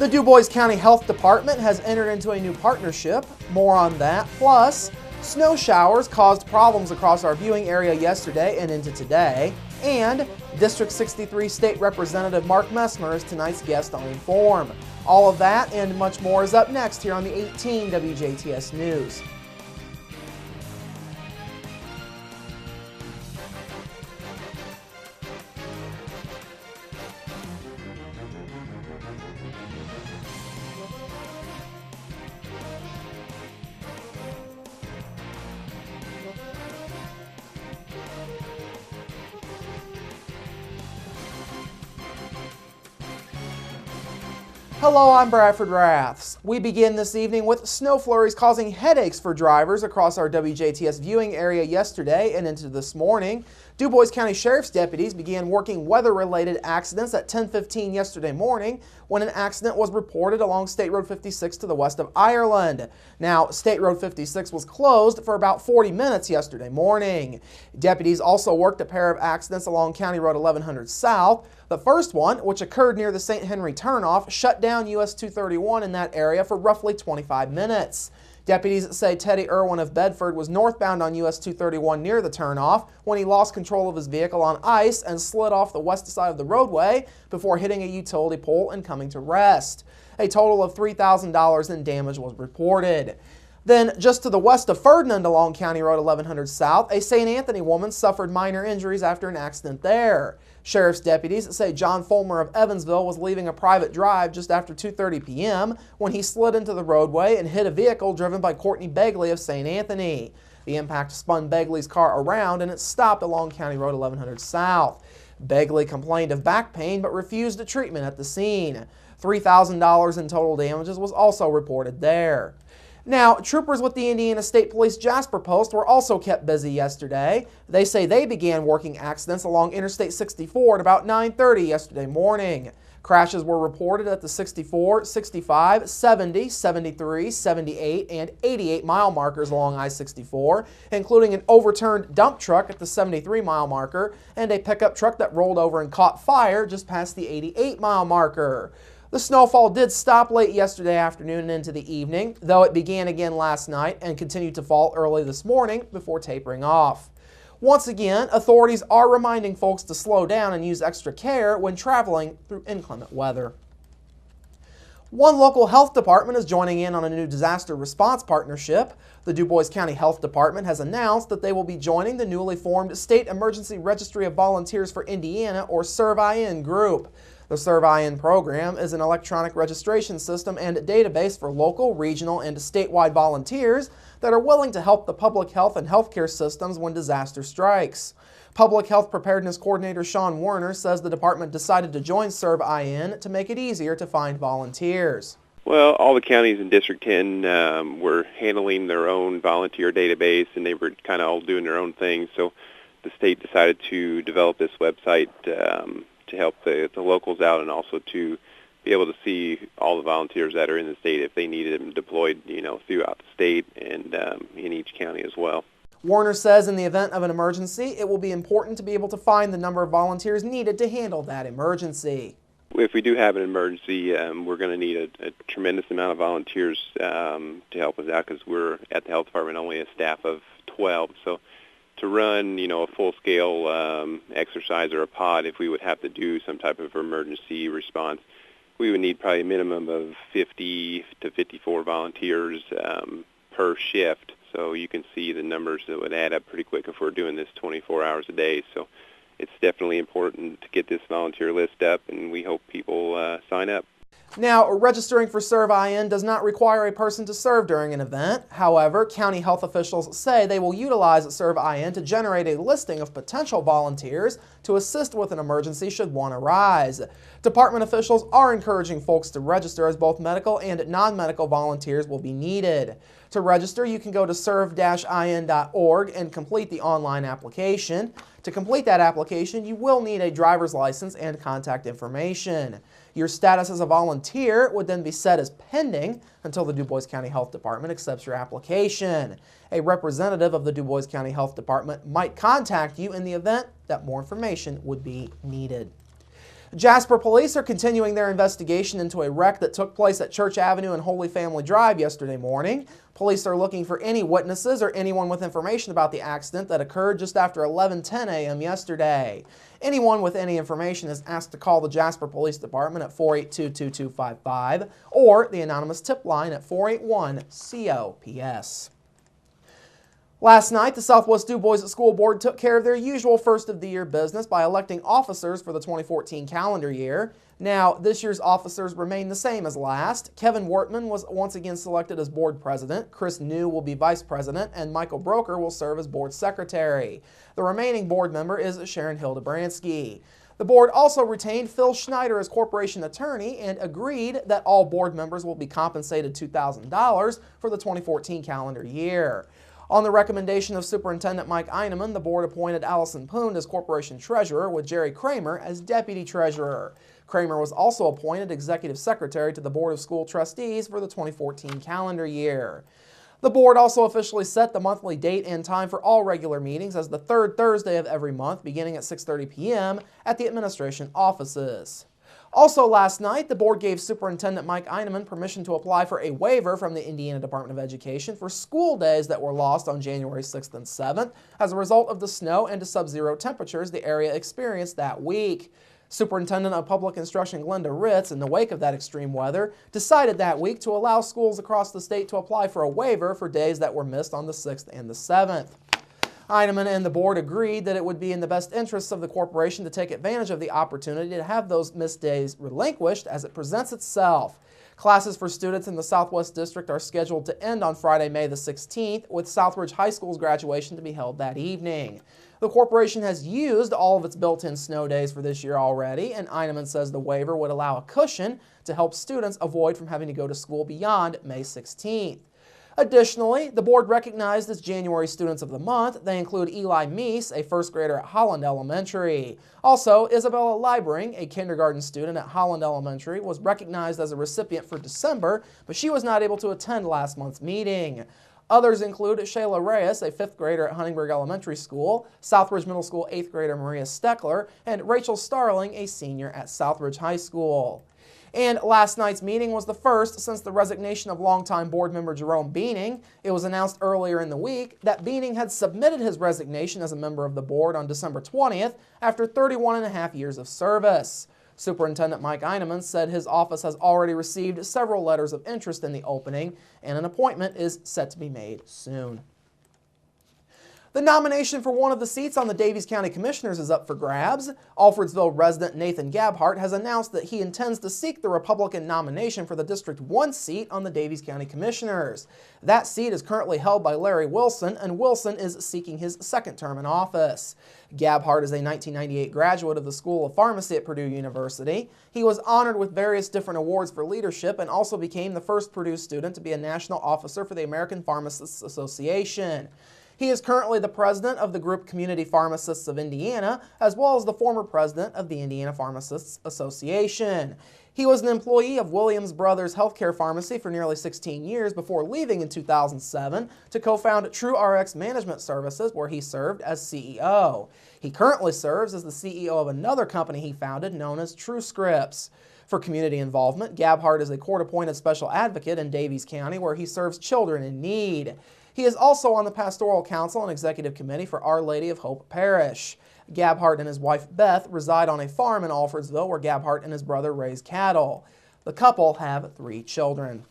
The DuBois County Health Department has entered into a new partnership. More on that. Plus, snow showers caused problems across our viewing area yesterday and into today. And District 63 State Representative Mark Messmer is tonight's guest on Inform. All of that and much more is up next here on the 18 WJTS News. Hello, I'm Bradford Raths. We begin this evening with snow flurries causing headaches for drivers across our WJTS viewing area yesterday and into this morning. DuBois County Sheriff's deputies began working weather-related accidents at 10:15 yesterday morning when an accident was reported along State Road 56 to the west of Ireland. Now, State Road 56 was closed for about 40 minutes yesterday morning. Deputies also worked a pair of accidents along County Road 1100 South. The first one, which occurred near the St. Henry turnoff, shut down US 231 in that area for roughly 25 minutes. Deputies say Teddy Irwin of Bedford was northbound on US 231 near the turnoff when he lost control of his vehicle on ice and slid off the west side of the roadway before hitting a utility pole and coming to rest. A total of $3,000 in damage was reported. Then, just to the west of Ferdinand along County Road 1100 South, a St. Anthony woman suffered minor injuries after an accident there. Sheriff's deputies say John Fulmer of Evansville was leaving a private drive just after 2:30 p.m. when he slid into the roadway and hit a vehicle driven by Courtney Begley of St. Anthony. The impact spun Begley's car around and it stopped along County Road 1100 South. Begley complained of back pain but refused treatment at the scene. $3,000 in total damages was also reported there. Now, troopers with the Indiana State Police Jasper Post were also kept busy yesterday. They say they began working accidents along Interstate 64 at about 9:30 yesterday morning. Crashes were reported at the 64, 65, 70, 73, 78, and 88 mile markers along I-64, including an overturned dump truck at the 73 mile marker and a pickup truck that rolled over and caught fire just past the 88 mile marker. The snowfall did stop late yesterday afternoon and into the evening, though it began again last night and continued to fall early this morning before tapering off. Once again, authorities are reminding folks to slow down and use extra care when traveling through inclement weather. One local health department is joining in on a new disaster response partnership. The DuBois County Health Department has announced that they will be joining the newly formed State Emergency Registry of Volunteers for Indiana, or SERV-IN group. The SERV-IN program is an electronic registration system and database for local, regional, and statewide volunteers that are willing to help the public health and healthcare systems when disaster strikes. Public Health Preparedness Coordinator Sean Warner says the department decided to join SERV-IN to make it easier to find volunteers. Well, all the counties in District 10 were handling their own volunteer database, and they were kind of all doing their own thing. So the state decided to develop this website to help the locals out, and also to be able to see all the volunteers that are in the state if they needed them deployed, throughout the state and in each county as well. Warner says in the event of an emergency, it will be important to be able to find the number of volunteers needed to handle that emergency. If we do have an emergency, we're going to need a tremendous amount of volunteers to help us out, because we're at the health department only a staff of 12. So to run, a full-scale exercise or a pod, if we would have to do some type of emergency response, we would need probably a minimum of 50 to 54 volunteers per shift. So you can see the numbers that would add up pretty quick if we're doing this 24 hours a day. So it's definitely important to get this volunteer list up, and we hope people sign up. Now, registering for SERV-IN does not require a person to serve during an event. However, county health officials say they will utilize SERV-IN to generate a listing of potential volunteers to assist with an emergency should one arise. Department officials are encouraging folks to register, as both medical and non-medical volunteers will be needed. To register, you can go to serv-in.org and complete the online application. To complete that application, you will need a driver's license and contact information. Your status as a volunteer would then be set as pending until the DuBois County Health Department accepts your application. A representative of the DuBois County Health Department might contact you in the event that more information would be needed. Jasper police are continuing their investigation into a wreck that took place at Church Avenue and Holy Family Drive yesterday morning. Police are looking for any witnesses or anyone with information about the accident that occurred just after 11:10 a.m. yesterday. Anyone with any information is asked to call the Jasper Police Department at 482-2255 or the anonymous tip line at 481-COPS. Last night, the Southwest DuBois School Board took care of their usual first-of-the-year business by electing officers for the 2014 calendar year. Now, this year's officers remain the same as last. Kevin Wortman was once again selected as board president, Chris New will be vice president, and Michael Broker will serve as board secretary. The remaining board member is Sharon Hildebransky. The board also retained Phil Schneider as corporation attorney and agreed that all board members will be compensated $2,000 for the 2014 calendar year. On the recommendation of Superintendent Mike Eineman, the board appointed Allison Poond as corporation treasurer with Jerry Kramer as deputy treasurer. Kramer was also appointed executive secretary to the Board of School Trustees for the 2014 calendar year. The board also officially set the monthly date and time for all regular meetings as the third Thursday of every month, beginning at 6:30 p.m. at the administration offices. Also last night, the board gave Superintendent Mike Eineman permission to apply for a waiver from the Indiana Department of Education for school days that were lost on January 6th and 7th as a result of the snow and sub-zero temperatures the area experienced that week. Superintendent of Public Instruction Glenda Ritz, in the wake of that extreme weather, decided that week to allow schools across the state to apply for a waiver for days that were missed on the 6th and the 7th. Eineman and the board agreed that it would be in the best interests of the corporation to take advantage of the opportunity to have those missed days relinquished as it presents itself. Classes for students in the Southwest District are scheduled to end on Friday, May the 16th, with Southridge High School's graduation to be held that evening. The corporation has used all of its built-in snow days for this year already, and Eineman says the waiver would allow a cushion to help students avoid from having to go to school beyond May 16th. Additionally, the board recognized as January Students of the Month. They include Eli Meese, a first grader at Holland Elementary. Also, Isabella Libering, a kindergarten student at Holland Elementary, was recognized as a recipient for December, but she was not able to attend last month's meeting. Others include Shayla Reyes, a fifth grader at Huntingburg Elementary School, Southridge Middle School eighth grader Maria Steckler, and Rachel Starling, a senior at Southridge High School. And last night's meeting was the first since the resignation of longtime board member Jerome Beaning. It was announced earlier in the week that Beaning had submitted his resignation as a member of the board on December 20th after 31.5 years of service. Superintendent Mike Eineman said his office has already received several letters of interest in the opening, and an appointment is set to be made soon. The nomination for one of the seats on the Daviess County Commissioners is up for grabs. Alfredsville resident Nathan Gabhart has announced that he intends to seek the Republican nomination for the District 1 seat on the Daviess County Commissioners. That seat is currently held by Larry Wilson, and Wilson is seeking his second term in office. Gabhart is a 1998 graduate of the School of Pharmacy at Purdue University. He was honored with various different awards for leadership and also became the first Purdue student to be a national officer for the American Pharmacists Association. He is currently the president of the group Community Pharmacists of Indiana, as well as the former president of the Indiana Pharmacists Association. He was an employee of Williams Brothers Healthcare Pharmacy for nearly 16 years before leaving in 2007 to co-found TrueRx Management Services, where he served as CEO. He currently serves as the CEO of another company he founded known as TrueScripts. For community involvement, Gabhart is a court-appointed special advocate in Daviess County, where he serves children in need. He is also on the Pastoral Council and Executive Committee for Our Lady of Hope Parish. Gabhart and his wife Beth reside on a farm in Alfredsville where Gabhart and his brother raise cattle. The couple have 3 children.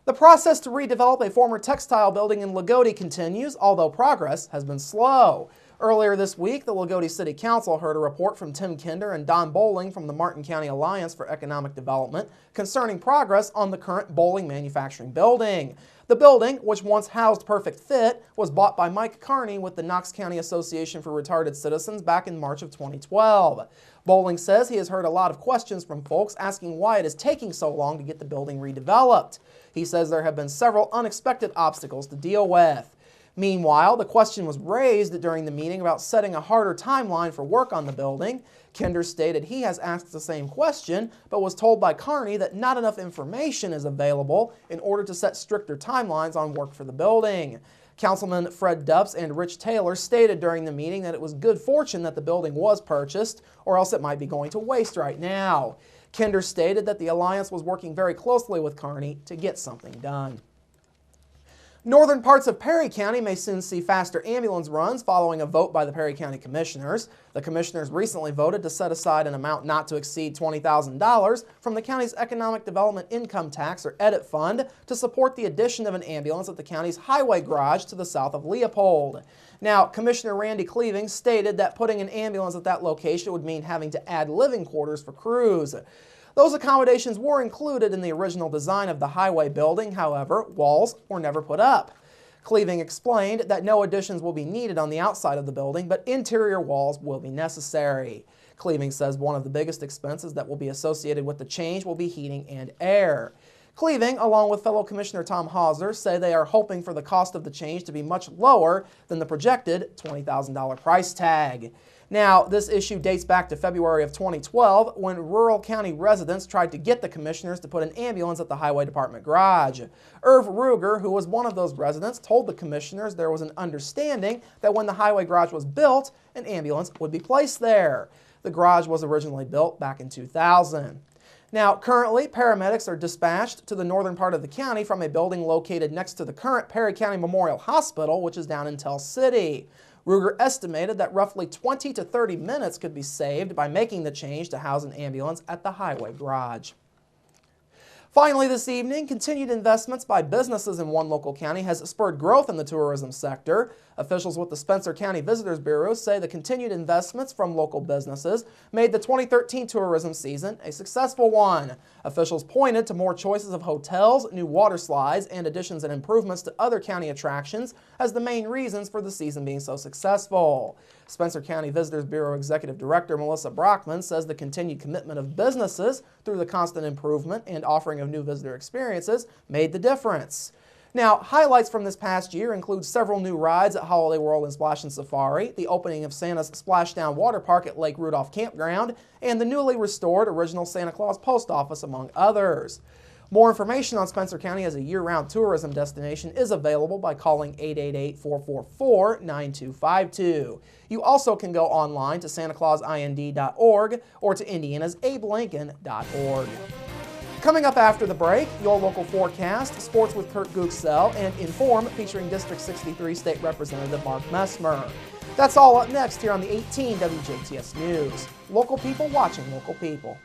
The process to redevelop a former textile building in Lagodi continues, although progress has been slow. Earlier this week, the Lagodi City Council heard a report from Tim Kinder and Don Bowling from the Martin County Alliance for Economic Development concerning progress on the current bowling manufacturing building. The building, which once housed Perfect Fit, was bought by Mike Carney with the Knox County Association for Retarded Citizens back in March of 2012. Bowling says he has heard a lot of questions from folks asking why it is taking so long to get the building redeveloped. He says there have been several unexpected obstacles to deal with. Meanwhile, the question was raised during the meeting about setting a harder timeline for work on the building. Kinder stated he has asked the same question, but was told by Carney that not enough information is available in order to set stricter timelines on work for the building. Councilman Fred Dupps and Rich Taylor stated during the meeting that it was good fortune that the building was purchased, or else it might be going to waste right now. Kinder stated that the alliance was working very closely with Kearney to get something done. Northern parts of Perry County may soon see faster ambulance runs following a vote by the Perry County Commissioners. The Commissioners recently voted to set aside an amount not to exceed $20,000 from the county's Economic Development Income Tax, or EDIT fund, to support the addition of an ambulance at the county's highway garage to the south of Leopold. Now, Commissioner Randy Cleaving stated that putting an ambulance at that location would mean having to add living quarters for crews. Those accommodations were included in the original design of the highway building. However, walls were never put up. Cleaving explained that no additions will be needed on the outside of the building, but interior walls will be necessary. Cleaving says one of the biggest expenses that will be associated with the change will be heating and air. Cleaving, along with fellow Commissioner Tom Hauser, say they are hoping for the cost of the change to be much lower than the projected $20,000 price tag. Now, this issue dates back to February of 2012 when rural county residents tried to get the commissioners to put an ambulance at the highway department garage. Irv Ruger, who was one of those residents, told the commissioners there was an understanding that when the highway garage was built, an ambulance would be placed there. The garage was originally built back in 2000. Now, currently, paramedics are dispatched to the northern part of the county from a building located next to the current Perry County Memorial Hospital, which is down in Tell City. Ruger estimated that roughly 20 to 30 minutes could be saved by making the change to house an ambulance at the highway garage. Finally this evening, continued investments by businesses in one local county has spurred growth in the tourism sector. Officials with the Spencer County Visitors Bureau say the continued investments from local businesses made the 2013 tourism season a successful one. Officials pointed to more choices of hotels, new water slides, and additions and improvements to other county attractions as the main reasons for the season being so successful. Spencer County Visitors Bureau Executive Director Melissa Brockman says the continued commitment of businesses through the constant improvement and offering of new visitor experiences made the difference. Now, highlights from this past year include several new rides at Holiday World and Splash and Safari, the opening of Santa's Splashdown Water Park at Lake Rudolph Campground, and the newly restored original Santa Claus Post Office, among others. More information on Spencer County as a year-round tourism destination is available by calling 888-444-9252. You also can go online to santaclausind.org or to indianasAbeLincoln.org. Coming up after the break, your local forecast, sports with Kurt Gooksell, and Inform featuring District 63 State Representative Mark Messmer. That's all up next here on the 18 WJTS News. Local people watching local people.